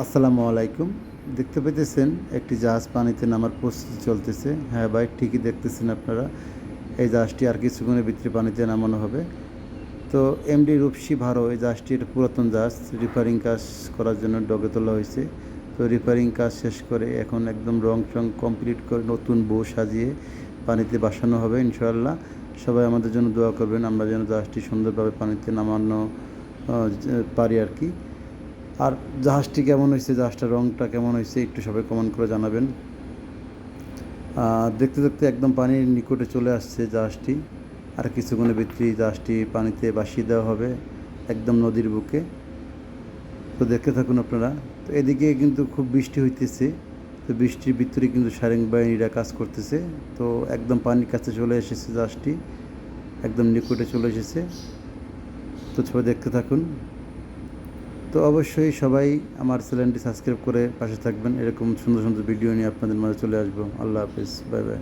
আসসালামু আলাইকুম। দেখতে পেতেছেন একটি জাহাজ পানিতে নামার প্রস্তুতি চলতেছে। হ্যাঁ ভাই, ঠিকই দেখতেছেন আপনারা। এই জাহাজটি আর কিছুক্ষণের ভিতরে পানিতে নামানো হবে। তো এমডি রূপসী ভারো, এই জাহাজটি একটা পুরাতন জাহাজ, রিপেয়ারিং কাজ করার জন্য ডকে তোলা হয়েছে। তো রিপেয়ারিং কাজ শেষ করে এখন একদম রং চং কমপ্লিট করে নতুন বউ সাজিয়ে পানিতে ভাসানো হবে ইনশাআল্লাহ। সবাই আমাদের জন্য দোয়া করবেন, আমরা যেন জাহাজটি সুন্দরভাবে পানিতে নামানো পারি আর কি। আর জাহাজটি কেমন হয়েছে, জাহাজটার রঙটা কেমন হয়েছে একটু সবাই কমেন্ট করে জানাবেন। দেখতে দেখতে একদম পানির নিকটে চলে আসছে জাহাজটি। আর কিছুক্ষণের ভিতরেই জাহাজটি পানিতে ভাসিয়ে দেওয়া হবে একদম নদীর বুকে। তো দেখতে থাকুন আপনারা। তো এদিকে কিন্তু খুব বৃষ্টি হইতেছে। তো বৃষ্টির ভিতরে কিন্তু সারেং বাহিনীরা কাজ করতেছে। তো একদম পানির কাছে চলে এসেছে জাহাজটি, একদম নিকটে চলে এসেছে। তো সবাই দেখতে থাকুন। তো অবশ্যই সবাই আমার চ্যানেলটি সাবস্ক্রাইব করে পাশে থাকবেন। এরকম সুন্দর সুন্দর ভিডিও নিয়ে আপনাদের মাঝে চলে আসবো। আল্লাহ হাফেজ, বাই বাই।